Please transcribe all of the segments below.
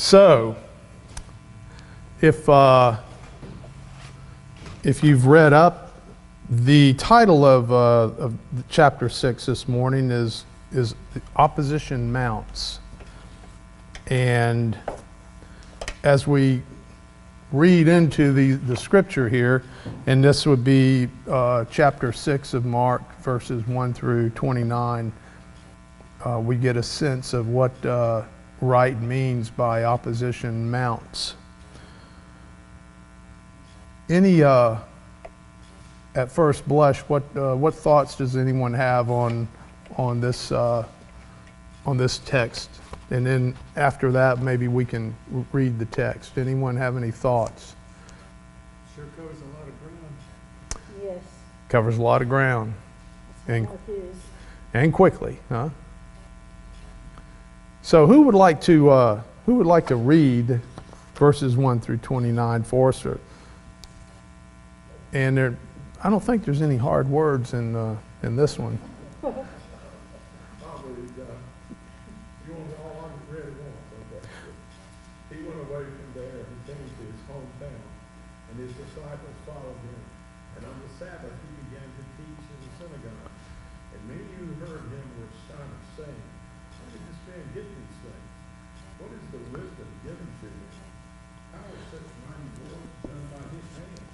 So, if you've read up, the title of chapter 6 this morning is Opposition Mounts. And as we read into the scripture here, and this would be chapter 6 of Mark, verses 1 through 29, we get a sense of what Wright means by opposition mounts. Any, at first blush, what thoughts does anyone have on this text? And then after that, maybe we can read the text. Anyone have any thoughts? Sure covers a lot of ground. Yes. Covers a lot of ground. That's what it is. And quickly, huh? So who would like to read verses 1 through 29 for us? And I don't think there's any hard words in this one. Probably, you want all I read at once, okay? He went away from there and came to his hometown, and his disciples followed him. And on the Sabbath he began to teach in the synagogue. And many who heard him were astonished, saying, "How did this man get these things? What is the wisdom given to him? How are such mighty works done by his hands?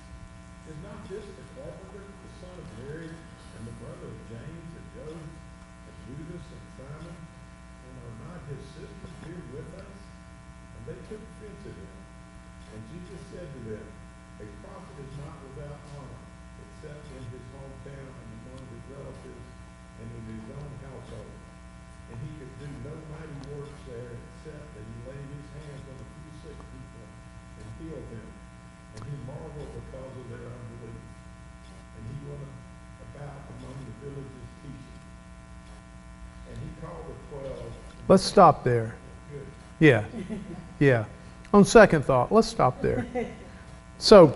Is not this the carpenter, the son of Mary, and the brother of James, and Joseph, and Judas, and Simon? And are not his sisters here with us?" And they took offense at him. And Jesus said to them, "A prophet is not without honor, except in his hometown and among his relatives and in his own household." And he could do no mighty works there, except that he laid his hands on a few sick people and healed them. And he marveled because of their unbelief. And he went about among the villages teaching. And he called the 12. Let's stop there. Good. Yeah. On second thought, let's stop there. So,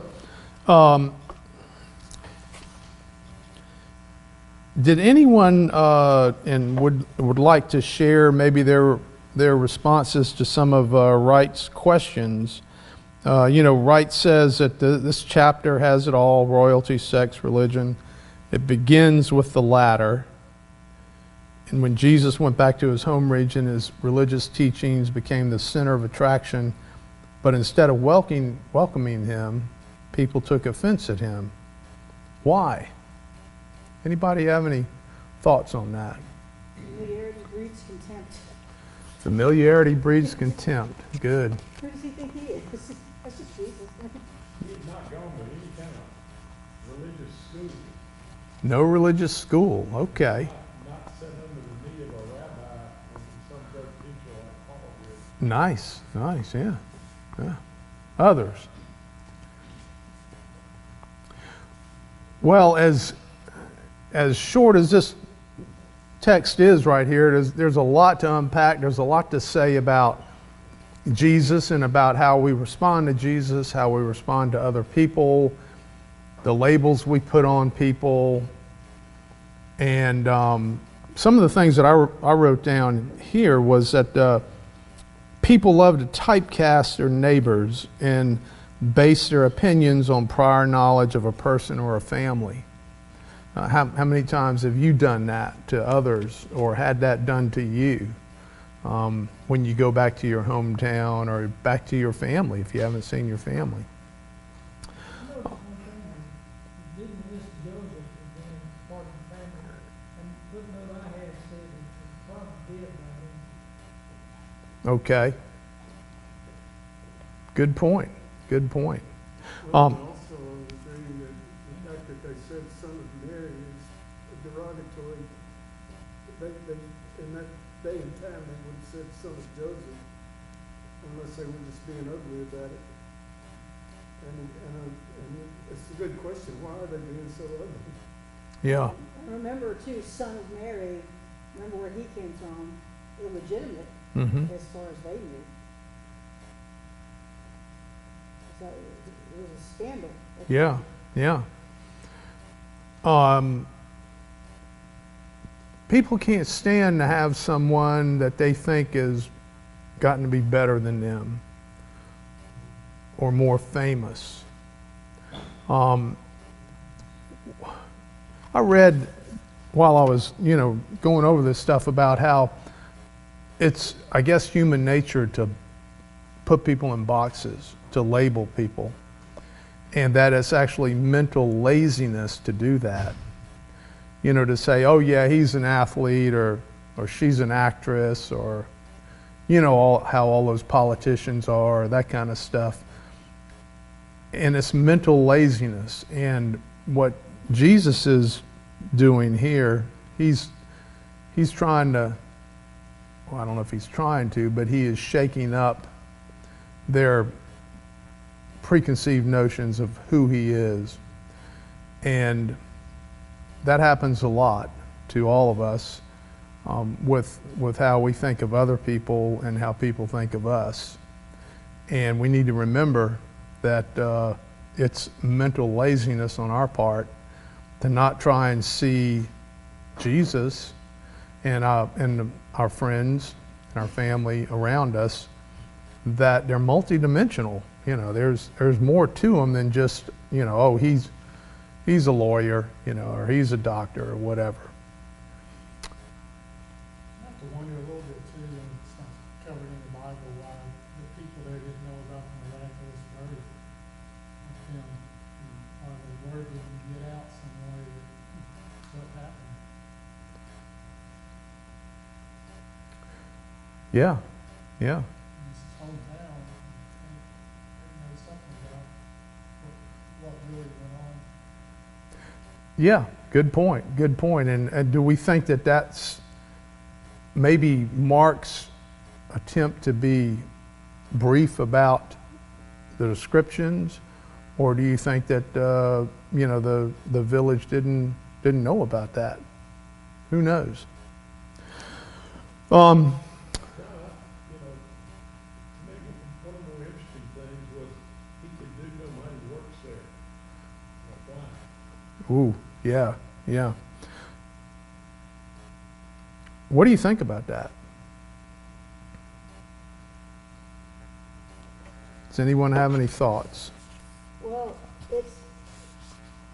did anyone and would like to share maybe their responses to some of Wright's questions? Wright says that this chapter has it all: royalty, sex, religion. It begins with the latter. And when Jesus went back to his home region, his religious teachings became the center of attraction. But instead of welcoming him, people took offense at him. Why? Anybody have any thoughts on that? Familiarity breeds contempt. Familiarity breeds contempt. Good. Who does he think he is? That's just Jesus. He's not gone to any kind of religious school. No religious school. Okay. Not set under the knee of a rabbi and some great teacher like Paul did. Nice. Yeah. Others. Well, as short as this text is right here, there's a lot to unpack. There's a lot to say about Jesus and about how we respond to Jesus, how we respond to other people, the labels we put on people. And some of the things that I wrote down here was that people love to typecast their neighbors and base their opinions on prior knowledge of a person or a family. How many times have you done that to others or had that done to you when you go back to your hometown or back to your family if you haven't seen your family? Okay. Good point. Well, also on the thing that the fact that they said son of Mary is derogatory. In that day and time they would have said son of Joseph, unless they were just being ugly about it. And it's a good question. Why are they being so ugly? Yeah. Remember too, son of Mary. Remember where he came from? Illegitimate, Mm-hmm. as far as they knew. So it was a scandal. Yeah. People can't stand to have someone that they think is gotten to be better than them or more famous. I read while I was, going over this stuff about how it's, I guess, human nature to put people in boxes, to label people, and that it's actually mental laziness to do that. To say, oh yeah, he's an athlete, or she's an actress, or how all those politicians are, that kind of stuff. And it's mental laziness. And what Jesus is doing here, he's trying to, well, I don't know if he's trying to, but he is shaking up their preconceived notions of who he is. And that happens a lot to all of us, with how we think of other people and how people think of us. And we need to remember that it's mental laziness on our part to not try and see Jesus and our friends and our family around us, that they're multidimensional. There's more to them than just, oh, he's a lawyer, or he's a doctor or whatever. I have to wonder a little bit too, and it's not covered in the Bible, why the people there didn't know about the miraculous birth of him. Why the word didn't get out some way that what happened. Yeah, yeah. In his hometown, they know something about what really went on. Yeah, good point, good point. And do we think that that's maybe Mark's attempt to be brief about the descriptions, or do you think that the village didn't know about that? Who knows? Maybe one of the more interesting things was he could do no mighty works there. Why? Ooh, yeah, yeah. What do you think about that? Does anyone have any thoughts? Well, it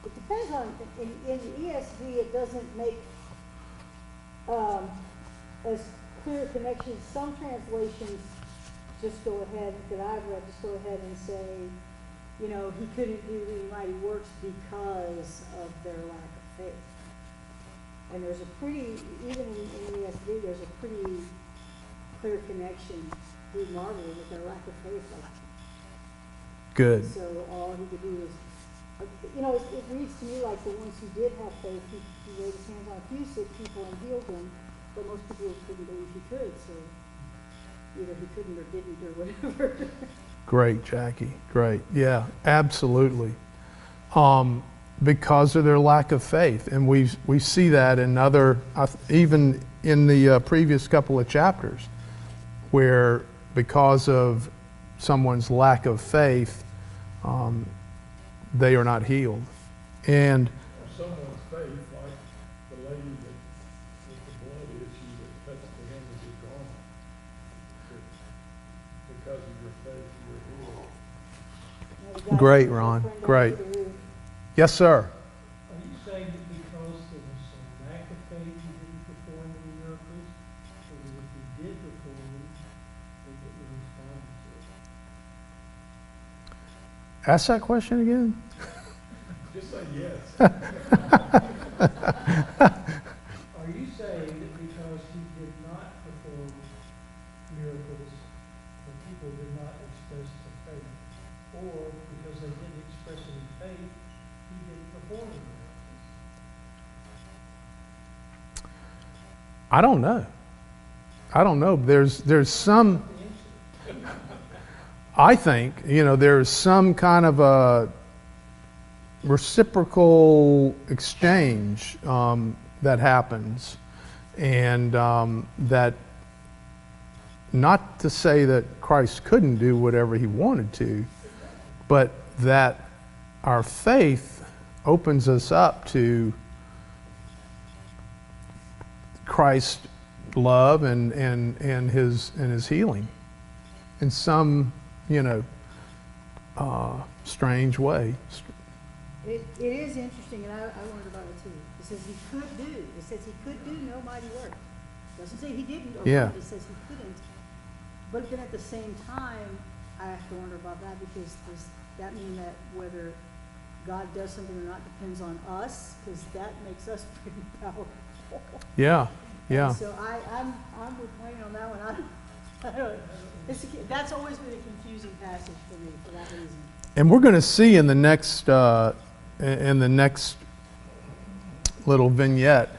depends on, in the ESV, it doesn't make as clear connections. Some translations just go ahead, that I've read, just go ahead and say, he couldn't do any mighty works because of their lack of faith. And there's a pretty, even in ESV, there's a pretty clear connection through Marvel with their lack of faith. Good. So all he could do is, it reads to me like the ones who did have faith, he laid his hands on a few sick people and healed them, but most people couldn't believe he could, so either he couldn't or didn't or whatever. Great, Jackie. Great. Yeah, absolutely. Because of their lack of faith. And we see that in other, even in the previous couple of chapters, where because of someone's lack of faith, they are not healed. And Or someone's faith, like the lady that with the blood issue that touched the hem of his garment. Because of your faith, you were healed. Great, Ron. Great. Yes, sir. Are you saying that because there was some lack of faith he didn't perform the miracles, or that if he did perform them, they didn't respond to it? Ask that question again. Just say yes. Are you saying that because he did not perform miracles, the people did not express the faith, or because they didn't express any faith, he didn't perform the miracles? I don't know. There's some, I think, there's some kind of a reciprocal exchange that happens, and that, not to say that Christ couldn't do whatever he wanted to, but that our faith opens us up to Christ's love and his healing. in some, strange way. It is interesting, and I wondered about it too. It says he could do. It says he could do no mighty work. Doesn't say he didn't, or Yeah. it says he couldn't. But then at the same time, I have to wonder about that, because does that mean that whether God does something or not depends on us? Because that makes us pretty powerful. Yeah, yeah. And so I'm with Wayne on that one. I don't, that's always been a confusing passage for me for that reason. And we're going to see in the next little vignette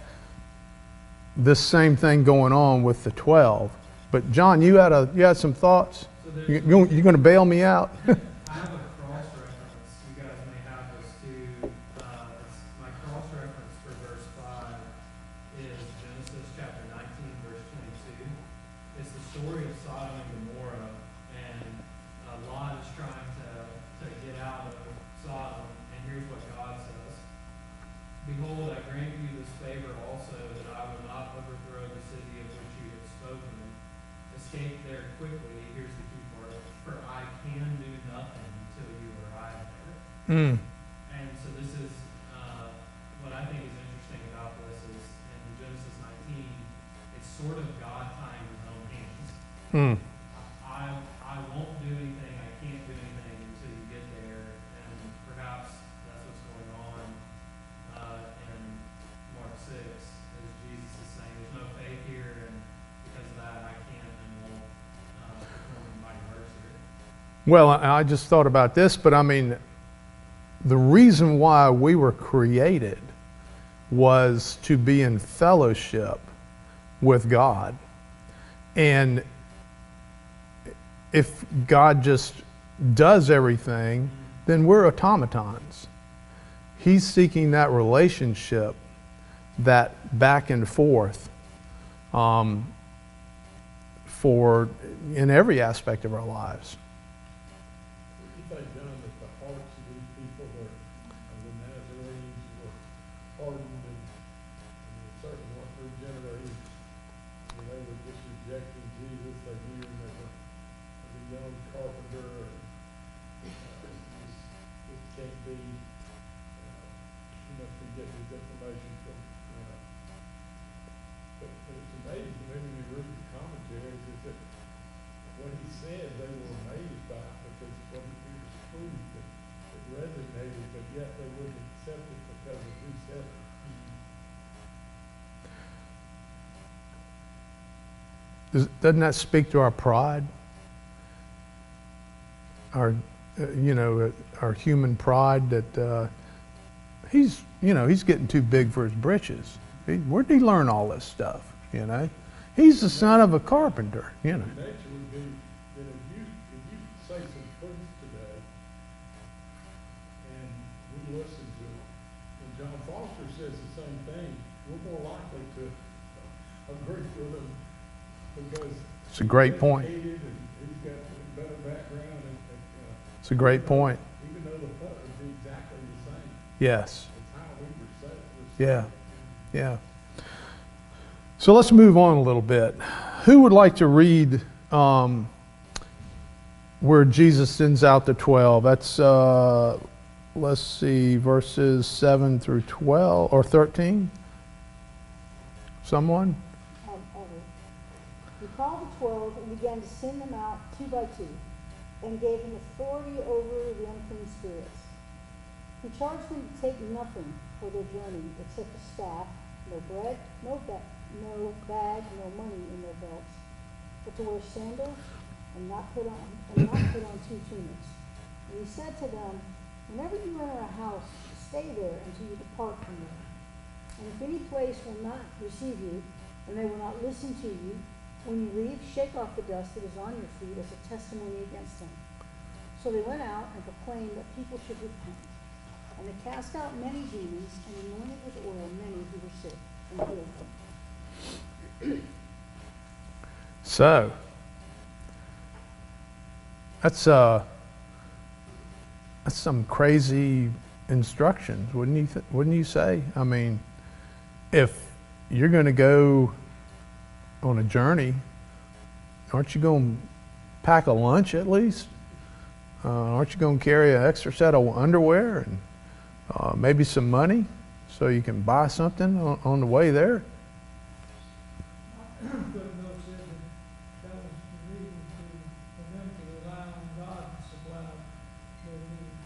this same thing going on with the 12. But John, you had some thoughts. So You going to bail me out? I have a cross reference. You guys may have this too. My cross reference for verse 5 is Genesis chapter 19, verse 22. It's the story of Sodom and Gomorrah, and Lot is trying to get out of Sodom, and here's what God says. Behold, I grant you this favor also, that I will not overthrow the city of which you have spoken. Escape there quickly. Here's the key part. For I can do nothing till you arrive there. Mm. And so this is what I think is interesting about this is in Genesis 19, it's sort of God tying his own hands. Mm. I won't do anything. I can't do anything until you get there. And perhaps that's what's going on in Mark 6, as Jesus is saying, there's no faith here, and because of that, I can't and won't perform any mighty works here. Well, I just thought about this, but I mean, the reason why we were created was to be in fellowship with God. And if God just does everything, then we're automatons. He's seeking that relationship, that back and forth, for in every aspect of our lives. You think, John, that the hearts of these people were, of the Nazarenes were hardened and certainly went through generations, and they were just rejecting Jesus. They knew him as a young carpenter, and this can't be, you must be getting his information from, But it's amazing to me when you read the commentaries, is that what he said, they were amazed by it, because what he was truth that resonated, but yet they wouldn't accept it because of who said it. Doesn't that speak to our pride? Our, our human pride that he's getting too big for his britches. Where did he learn all this stuff? He's the son of a carpenter. The nature would be that if you say some truth today, and we listen to them, and John Foster says the same thing, we're more likely to agree with him because It's a great point. he's educated and he's got a better background, and It's a great point. even though the thought would be exactly the same, Yes. it's how we were saved. Yeah. Yeah. So let's move on a little bit. Who would like to read where Jesus sends out the 12? That's, let's see, verses 7 through 12 or 13. Someone? He called the 12 and began to send them out 2 by 2, and gave them authority over the unclean spirits. He charged them to take nothing for their journey except a staff, no bread, no bag, no money in their belts, but to wear sandals and not put on 2 tunics. And he said to them, whenever you enter a house, stay there until you depart from there. And if any place will not receive you, and they will not listen to you, when you leave, shake off the dust that is on your feet as a testimony against them. So they went out and proclaimed that people should repent. And they cast out many demons and anointed with oil many who were sick and healed them. So, that's some crazy instructions, wouldn't you say? I mean, if you're going to go on a journey, aren't you going to pack a lunch at least? Aren't you going to carry an extra set of underwear and maybe some money so you can buy something on the way there? Footnote said that was the reason for them to rely on God to supply their needs.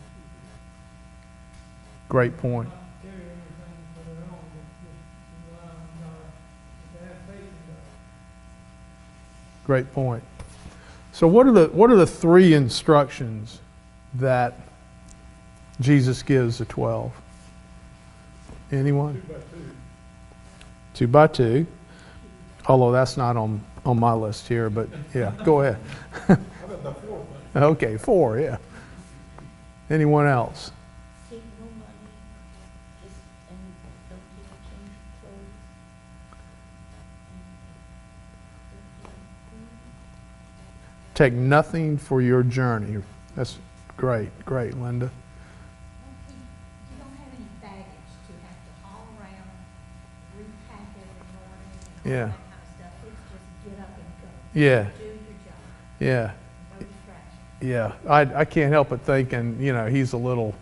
Great point. Not carry anything for their own, but just rely on God, to have faith in God. Great point. So what are the three instructions that Jesus gives the 12? Anyone? 2 by 2. 2 by 2. Although that's not on my list here, but yeah, go ahead. How about the 4th one? Okay, 4, yeah. Anyone else? Take no money, just, and don't take a change of clothes. Take nothing for your journey. That's great, Linda. You don't have any baggage to have to haul around, repack every morning, and Yeah. all that kind of stuff. It's just get up and go. Yeah, Do your job, yeah, no distraction. yeah. I can't help but thinking, he's a little,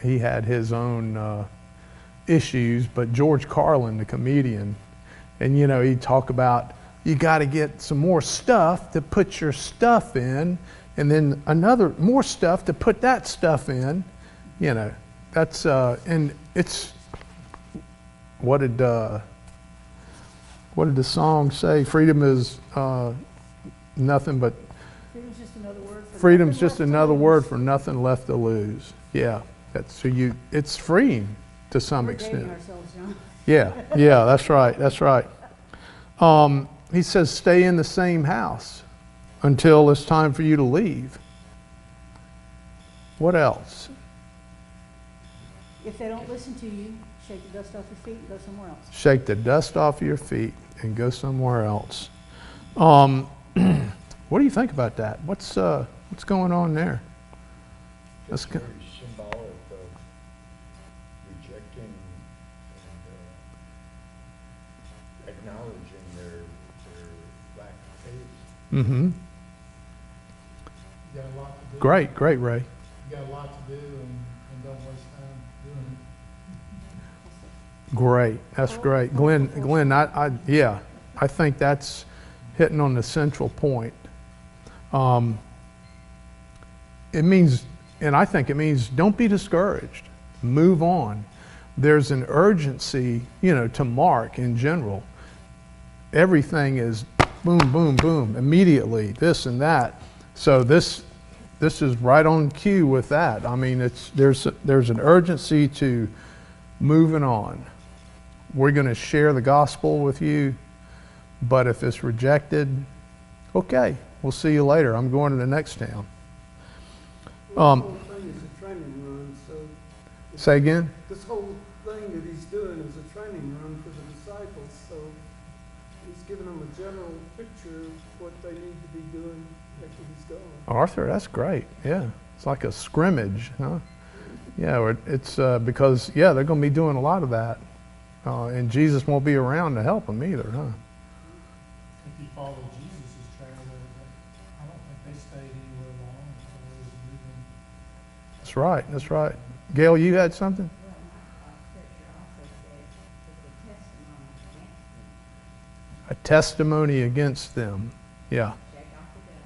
he had his own issues, but George Carlin, the comedian, and he'd talk about, you got to get some more stuff to put your stuff in, and then more stuff to put that stuff in. That's, and it's, what did the song say? Freedom is nothing but, Freedom's just another word for freedom's nothing just left to another lose. word for nothing left to lose. Yeah, it's freeing to some We're dating extent. ourselves, John. Yeah, that's right. He says, stay in the same house until it's time for you to leave. What else? If they don't listen to you, shake the dust off your feet and go somewhere else. Shake the dust off your feet and go somewhere else. What do you think about that? What's going on there? That's It's very symbolic of rejecting and acknowledging their lack of faith. Mm-hmm. You got a lot to do. Great, Ray. You got a lot to do and don't waste time doing it. Great, that's great. Glenn, I think that's hitting on the central point. It means, and I think it means, don't be discouraged. Move on. There's an urgency, to Mark in general. Everything is boom, boom, boom, immediately, this and that. So this is right on cue with that. I mean, there's an urgency to moving on. We're going to share the gospel with you, but if it's rejected, okay, we'll see you later. I'm going to the next town. This whole thing is a training run, so. Say again? This whole thing that he's doing is a training run for the disciples, so he's giving them a general picture of what they need to be doing after he's gone. Arthur, that's great. Yeah, it's like a scrimmage, huh? Yeah, or it's because, they're going to be doing a lot of that. And Jesus won't be around to help them either, huh? If you follow Jesus' trail, I don't think they stayed anywhere long. That's right. Gail, you had something? Well, scripture also says it's a testimony against them. A testimony against them. Yeah. Shake off the dust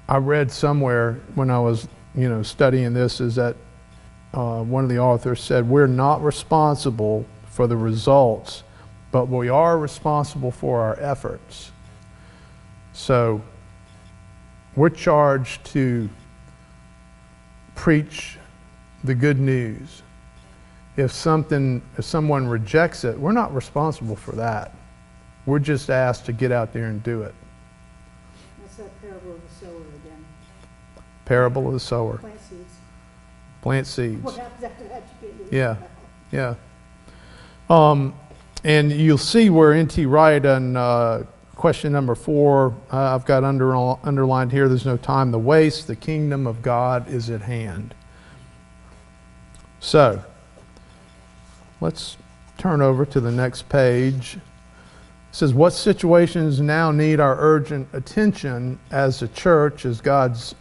and leave. I read somewhere when I was, studying this is that one of the authors said, we're not responsible for the results, but we are responsible for our efforts. So we're charged to preach the good news. If someone rejects it, we're not responsible for that. We're just asked to get out there and do it. That's that parable of the sower again. Parable of the sower. Plant seeds. Plant seeds. What happens after that? You can't do Yeah. anything. Yeah. And you'll see where N.T. Wright on question number 4, I've got underlined here, there's no time to waste. The kingdom of God is at hand. So, let's turn over to the next page. It says, what situations now need our urgent attention as a church, as God's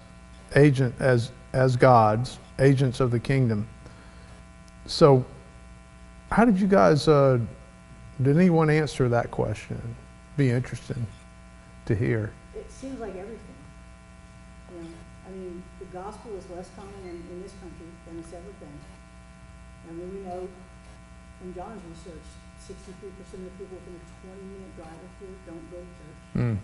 agent, as God's agents of the kingdom? So, how did you guys, did anyone answer that question? Be interesting to hear. It seems like everything. You know, I mean, the gospel is less common in this country than it's ever been. I mean, we know from John's research, 63% of people within a 20-minute drive of here don't go to church. Mm.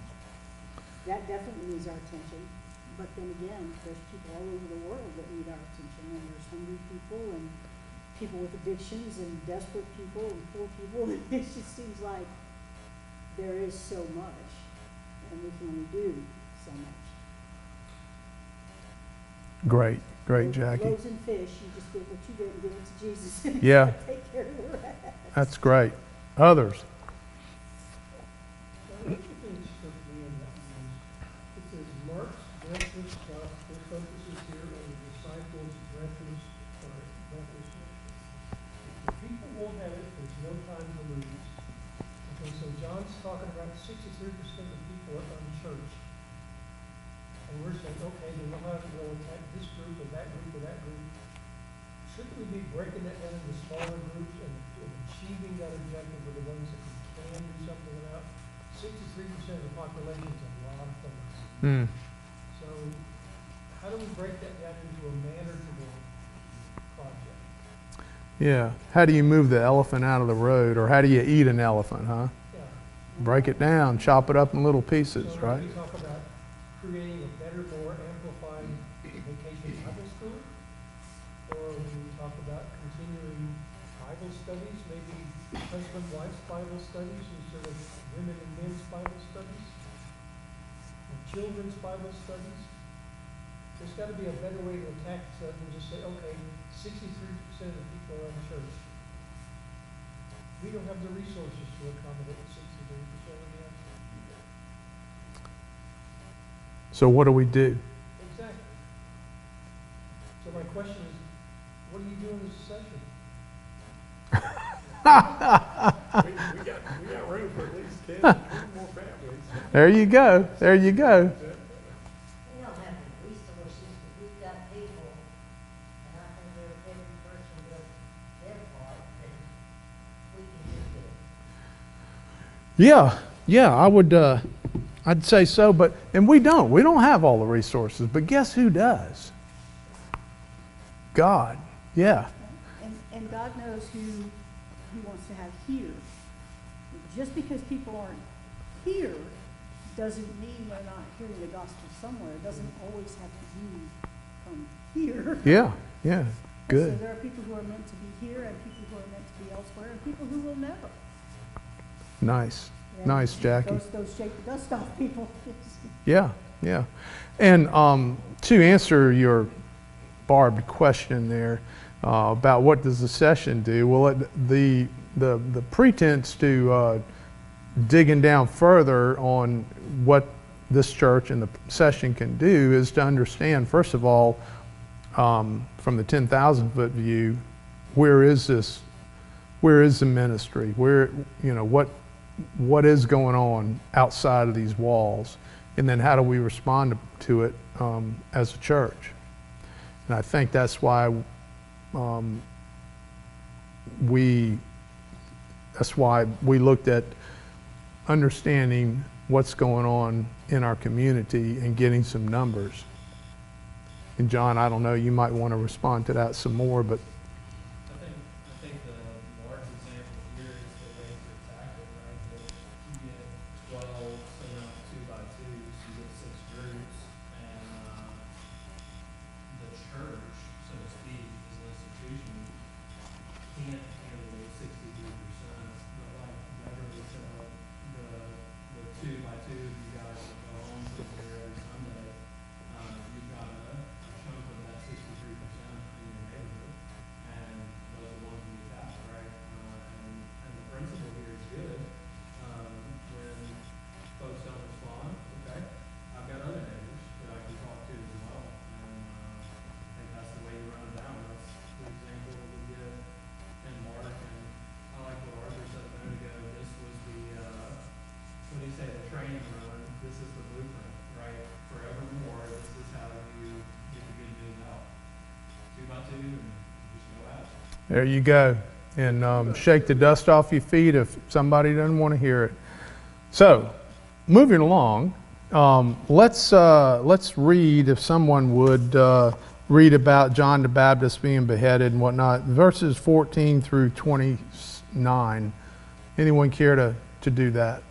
That definitely needs our attention. But then again, there's people all over the world that need our attention. And there's hungry people and people with addictions and desperate people and poor people. It just seems like there is so much, and we can only do so much. Great, Jackie. Loaves and fish, you just give what you get and give it to Jesus. Yeah. Take care of the rest. That's great. Others? One of the things struck me in that was, it says Mark's breakfast gospel focuses here on the disciples' breakfast, or breakfast. If people won't have it, there's no time to lose. Okay, so John's talking about 63% of people are unchurched. And we're saying, okay, then we'll have to go attack this group or that group or that group. Shouldn't we be breaking that down into smaller groups and achieving that objective for the ones that we can do something about? 63% of the population is a lot of folks. Mm. So how do we break that down into a manageable project? Yeah. How do you move the elephant out of the road, or how do you eat an elephant, huh? Yeah. Break it down, chop it up in little pieces, So right? we talk about creating a better, more amplified vacation Bible school, or we talk about continuing Bible studies, maybe husband-wife's Bible studies instead of women and men's Bible studies, or children's Bible studies. There's got to be a better way to attack stuff than just say, okay, 63% of the people are unchurched. We don't have the resources to accommodate 63% of the unchurched. So what do we do? Exactly. So my question is, what do you do in this session? We got room for at least 10, 20 more families. There you go. There you go. We don't have the resources, but we've got people, and I think every person does their part, and we can do it. Yeah, I'd say so, and we don't have all the resources, but guess who does? God. Yeah. And God knows who He wants to have here. Just because people aren't here doesn't mean they're not hearing the gospel somewhere. It doesn't always have to be from here. Yeah. So Good. there are people who are meant to be here and people who are meant to be elsewhere and people who will never. Nice. Yeah. Nice, Jackie. Those shake the dust off people. Yeah. And to answer your barbed question there about what does the session do, well, the pretense to digging down further on what this church and the session can do is to understand, first of all, from the 10,000-foot view, where is the ministry? What is going on outside of these walls? And then how do we respond to it as a church? And I think that's why we looked at understanding what's going on in our community and getting some numbers. And John, I don't know, you might want to respond to that some more, but I think the large example here is the way to attack it, right? That you get 12, so not 2 by 2s, you get 6 groups, and the church, so to speak, as an institution, can't handle those 63%. But like Beverly said, the 2 by 2, you guys that go home from here every Sunday, you've got a chunk of that 63% in your neighborhood. There you go. And shake the dust off your feet if somebody doesn't want to hear it. So, moving along, let's read, if someone would read about John the Baptist being beheaded and whatnot, verses 14 through 29. Anyone care to do that?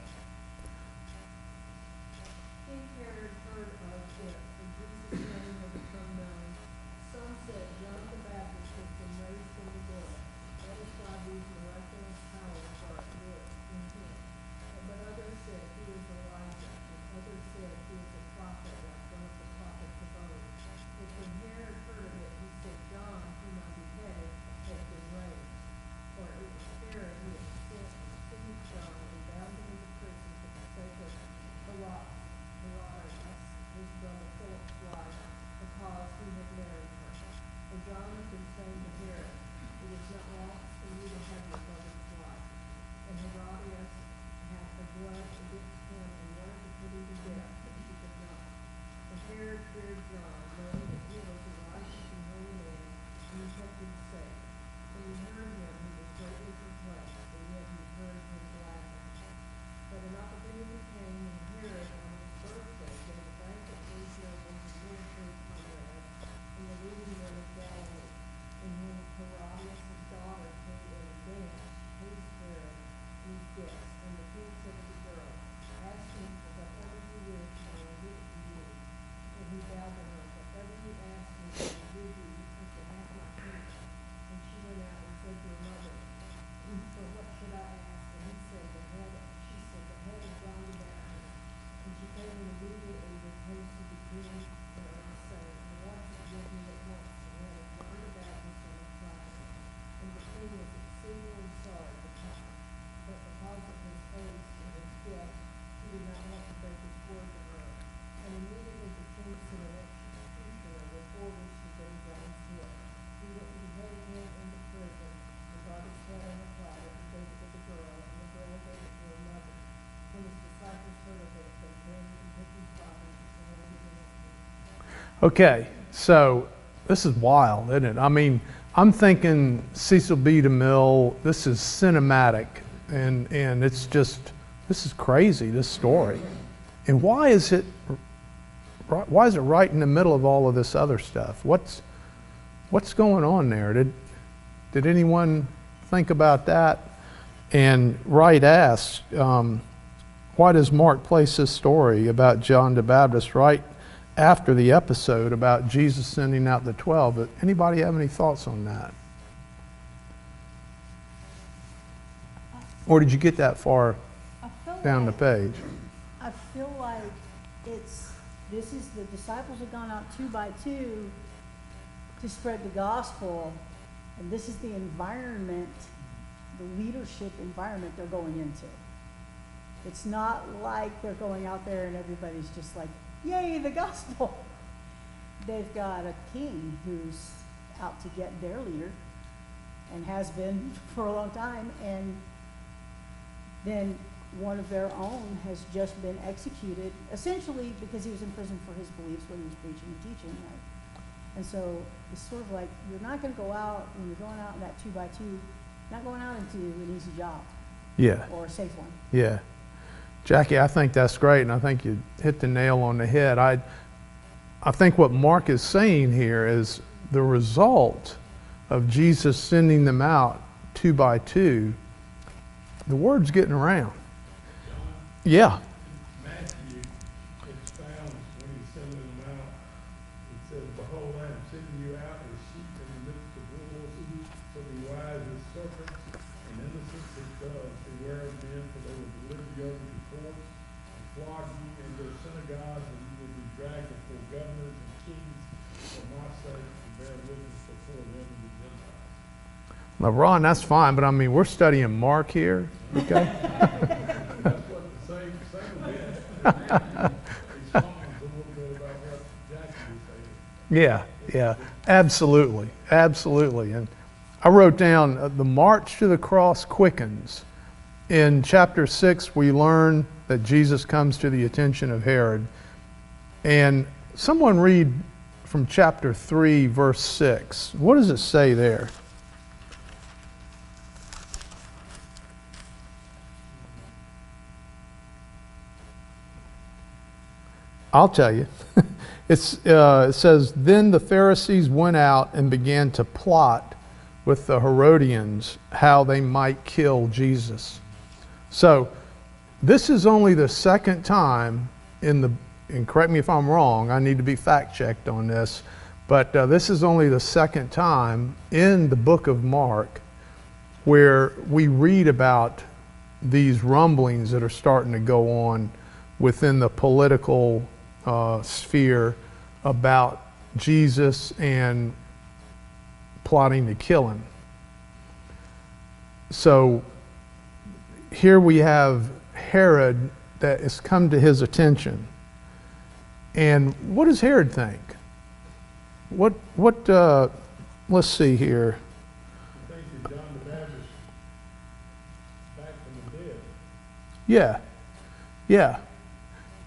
King Herod heard of it, and Jesus' name had become known. Some said John the Baptist has been raised from the dead. That is why these miraculous powers are at work in him. But others said he is Elijah, and others said he is a prophet like one of the prophets of old. But when Herod heard of it, he said, John, whom I beheaded, has been raised. For it was Herod who had sent and seized John and bound him into prison for the sake of Herodias, his brother Philip's wife, because he had married her. For John had been saying to Herod, it is not lawful for you to have your brother's wife. And Herodias hath a grudge against him and wanted to put him to death, but she could not. And Herod feared John, knowing that he was a righteous and holy man, and he kept him safe. When he heard him, he was greatly perplexed, and yet he heard him gladly. But an opportunity came when Herod, on his birthday, gave a banquet for his nobles and military comrades in the leading men of Galilee. And when Herodias' daughter came in and danced, she pleased Herod and his guests. And the king said to the girl, ask me for whatever you wish, and I will give it to you. And he vowed to her, whatever you ask me, I will give you, you shall have my kingdom. And she went out and said to her mother, for what should I ask? And he said, she said, the head of John the Baptist. And she came in immediately with haste to the king, and saying, I want you to give me at once the head of John the Baptist on a platter. And the king was exceedingly sorry at the time, but because of his haste and his guests, he did not want to break his word to her. And immediately the king sent an executioner with orders to bring John's head. He went and beheaded him in the prison, and brought his head on a platter, and gave it to the girl, and the girl gave it to her mother. When his disciples heard of it, they came and took his body and laid it in a tomb. Okay, so this is wild, isn't it? I mean, I'm thinking Cecil B. DeMille, this is cinematic, and it's just, this is crazy, this story. And why is it right in the middle of all of this other stuff? What's going on there? Did anyone think about that? And Wright asks, why does Mark place this story about John the Baptist right after the episode about Jesus sending out the 12? Anybody have any thoughts on that? Or did you get that far down the page? I feel like the disciples have gone out 2 by 2 to spread the gospel, and this is the environment, the leadership environment they're going into. It's not like they're going out there and everybody's just like, yay, the gospel. They've got a king who's out to get their leader and has been for a long time, and then one of their own has just been executed, essentially because he was in prison for his beliefs when he was preaching and teaching, right? And so it's sort of like, you're not going to go out, when you're going out in that 2 by 2, not going out into an easy job. Yeah. Or a safe one. Yeah. Jackie, I think that's great, and I think you hit the nail on the head. I think what Mark is saying here is the result of Jesus sending them out 2 by 2, the word's getting around. Yeah. Matthew expounds when he's sending them out. He says, behold, I am sending you out as sheep in the midst of wolves, so be wise as serpents and innocent as doves. Beware of men, for they will deliver you over to courts and flog you in their synagogues, and you will be dragged before governors and kings for my sake, and bear witness before them and the Gentiles. Now, Ron, that's fine, but I mean, we're studying Mark here, okay? That's what the same event. Responds a little bit about what Jackie was saying. Yeah, absolutely, absolutely. And I wrote down the march to the cross quickens. In chapter 6, we learn that Jesus comes to the attention of Herod. And someone read from chapter 3, verse 6. What does it say there? I'll tell you. It says, then the Pharisees went out and began to plot with the Herodians how they might kill Jesus. So this is only the second time and correct me if I'm wrong, I need to be fact checked on this, but this is only the second time in the book of Mark where we read about these rumblings that are starting to go on within the political sphere about Jesus and plotting to kill him. So here we have Herod that has come to his attention. And what does Herod think? Let's see here. I think that John the Baptist back from the dead. Yeah, yeah.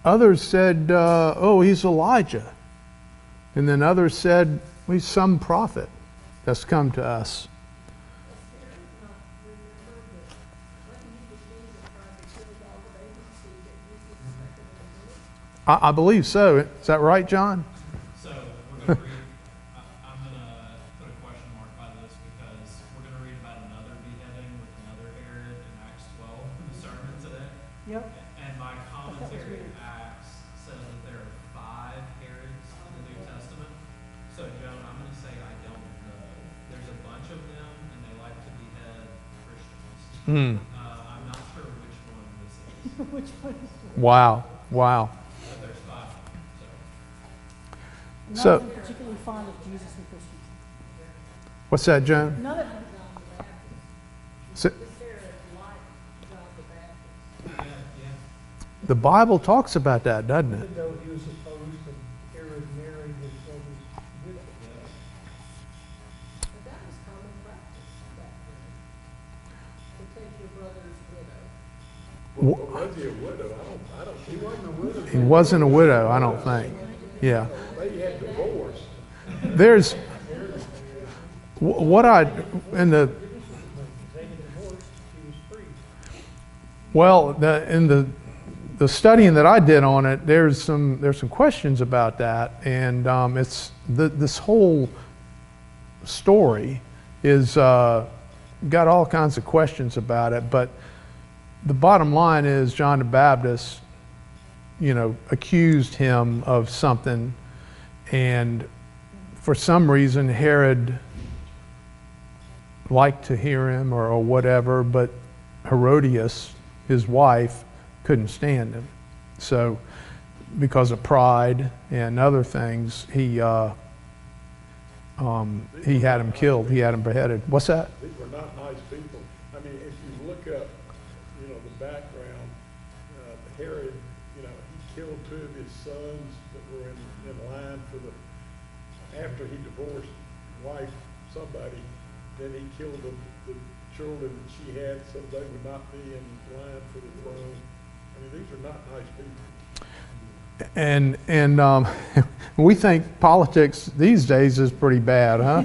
Others said, oh, he's Elijah. And then others said, well, he's some prophet that's come to us. I believe so. Is that right, John? So we're going to read, I'm going to put a question mark by this because we're going to read about another beheading with another Herod in Acts 12 in the sermon today. Yep. And my commentary in Acts says that there are 5 Herods in the New Testament. So Joan, I'm going to say I don't know. There's a bunch of them and they like to behead Christians. I'm not sure which one this is. Which one? Wow, wow. But there's 5 of them. None So- of them particularly fond of Jesus and Christians. What's that, Joan? None of them. So, Yeah. the Bible talks about that, doesn't it? Even though he was opposed to Herod marrying his brother's widow. But that was common practice back then. To take your brother's widow. Well, was he a widow? I don't, he wasn't a widow. He wasn't a widow, I don't think. Yeah. They had divorced. There's what I in the They get divorced, he was free. well in the studying that I did on it, there's some questions about that, and it's this whole story is got all kinds of questions about it, but the bottom line is John the Baptist, accused him of something, and for some reason Herod liked to hear him or whatever, but Herodias, his wife, couldn't stand him. So because of pride and other things, he had him killed. He had him beheaded. What's that? These were not nice people. I mean, if you look up, the background, Herod, he killed 2 of his sons that were in line for after he divorced wife, somebody, then he killed the children that she had so they would not be in line for the throne. I mean, these are not nice people. And we think politics these days is pretty bad, huh?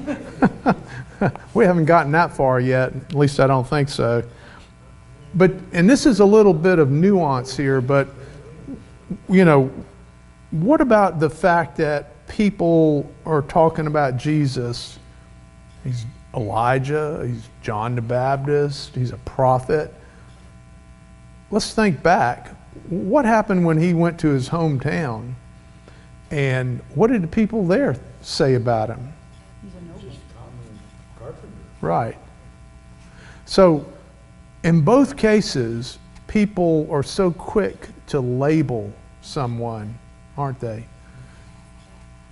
We haven't gotten that far yet. At least I don't think so. And this is a little bit of nuance here, but what about the fact that people are talking about Jesus? He's Elijah, he's John the Baptist, he's a prophet. Let's think back. What happened when he went to his hometown? And what did the people there say about him? He's a noble. Carpenter. Right. So, in both cases, people are so quick to label someone, aren't they?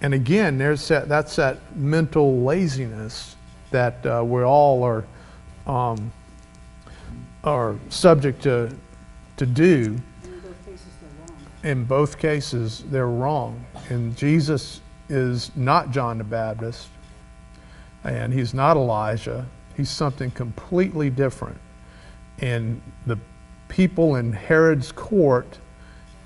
And again, that's that mental laziness that we all are subject to do. In both cases, they're wrong. In both cases, they're wrong. And Jesus is not John the Baptist, and he's not Elijah. He's something completely different. And the people in Herod's court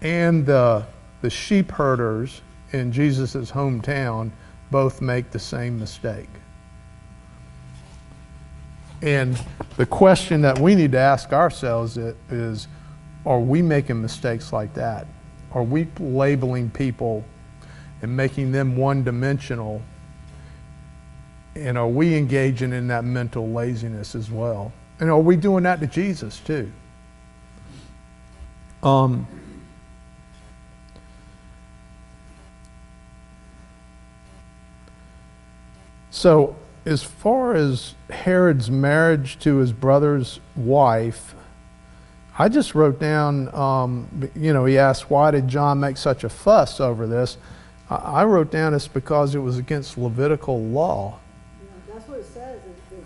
and the sheep herders in Jesus' hometown both make the same mistake. And the question that we need to ask ourselves is, are we making mistakes like that? are we labeling people and making them one-dimensional? And are we engaging in that mental laziness as well? And are we doing that to Jesus too? So as far as Herod's marriage to his brother's wife, I just wrote down, he asked, why did John make such a fuss over this? I wrote down it's because it was against Levitical law. That's what it says, is that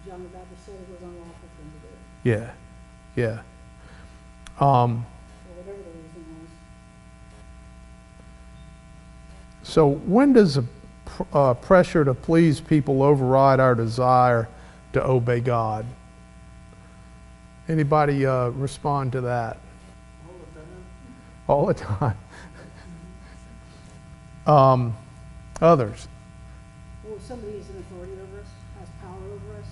John the Baptist said it was unlawful for him to do it, Yeah. or whatever the reason was. So when does a pressure to please people override our desire to obey God? Anybody respond to that? All the time. Others? Well, if somebody is an authority over us, has power over us,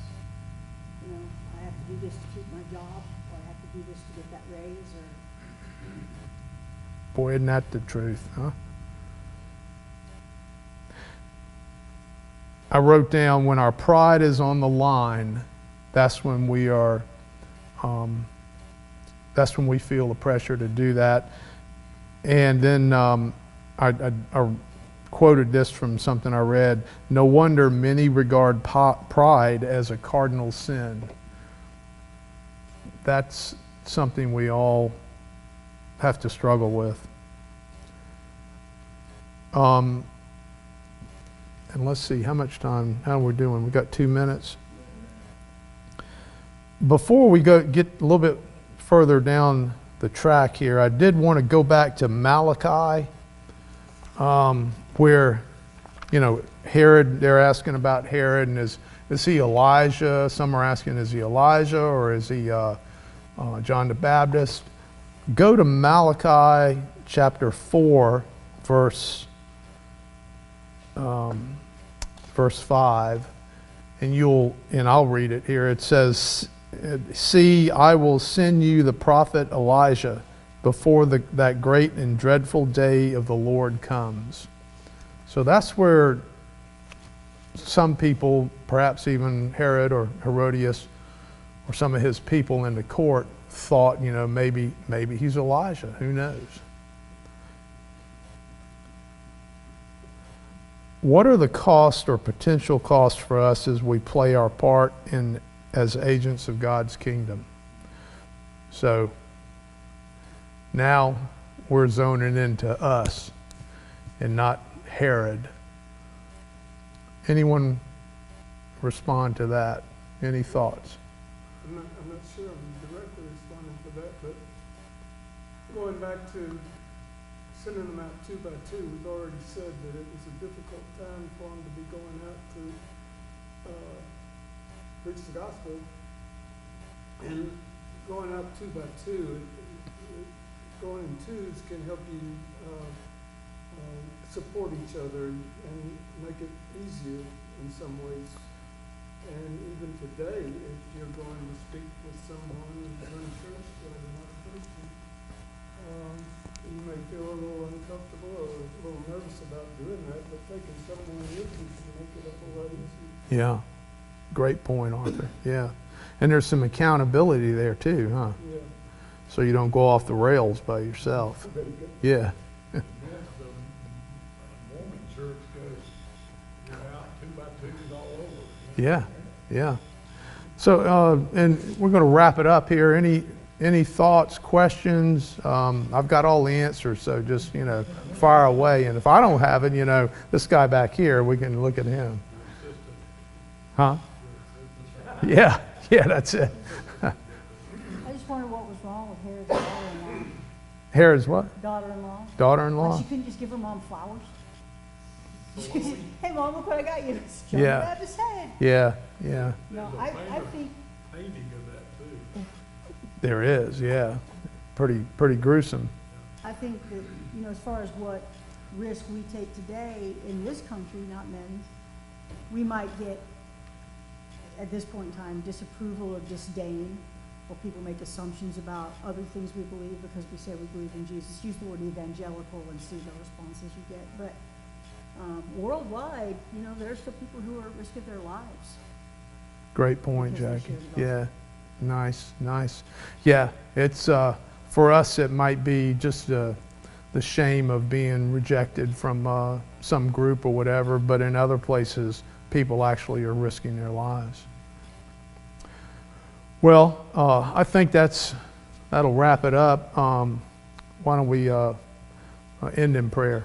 I have to do this to keep my job, or I have to do this to get that raise, or... Boy, isn't that the truth, huh? I wrote down, when our pride is on the line, that's when we are, that's when we feel the pressure to do that. And then I quoted this from something I read. No wonder many regard pride as a cardinal sin. That's something we all have to struggle with. And let's see, how much time, how are we doing? We got 2 minutes. Before we get a little bit further down the track here, I did want to go back to Malachi, where, Herod, they're asking about Herod, and is he Elijah? Some are asking, is he Elijah, or is he John the Baptist? Go to Malachi chapter 4, verse 5, and I'll read it here. It says, "See, I will send you the prophet Elijah before that great and dreadful day of the Lord comes." So that's where some people, perhaps even Herod or Herodias or some of his people in the court, thought, maybe he's Elijah. Who knows? What are the costs or potential costs for us as we play our part as agents of God's kingdom? So now we're zoning into us and not Herod. Anyone respond to that? Any thoughts? I'm not sure I'm directly responding to that, but going back to sending them out 2 by 2, we've already said that it was a difficult time for them to be going out to preach the gospel. And going out 2 by 2, going in twos can help you support each other and make it easier in some ways. And even today, if you're going to speak with someone who's in church that is not a Christian, you may feel a little uncomfortable or a little nervous about doing that, but taking someone with you can make it a whole lot easier. Yeah. Great point, Arthur. Yeah. And there's some accountability there too, huh? Yeah. So you don't go off the rails by yourself. Very good. Yeah. The Mormon church goes, you're out 2 by 2s all over. Yeah. Yeah. So, and we're going to wrap it up here. Any thoughts, questions? I've got all the answers, so just, fire away. And if I don't have it, this guy back here, we can look at him. Huh? Yeah, that's it. I just wondered what was wrong with Herod's daughter-in-law. Herod's what? Daughter-in-law. Like, Daughter-in-law? she couldn't just give her mom flowers? Hey, Mom, look what I got you. It's John Yeah. the Baptist's head. Yeah. No, I think, Painting of that too. There is, yeah. Pretty gruesome. I think that, as far as what risk we take today in this country, not men's, we might get, at this point in time, disapproval or disdain or people make assumptions about other things we believe because we say we believe in Jesus. Use the word evangelical and see the responses you get. But worldwide, you know, there's still people who are at risk of their lives. Great point, Because they Jackie. share the Yeah, nice. Yeah, it's for us. It might be just the shame of being rejected from some group or whatever, but in other places, people actually are risking their lives. Well, I think that'll wrap it up. Why don't we end in prayer?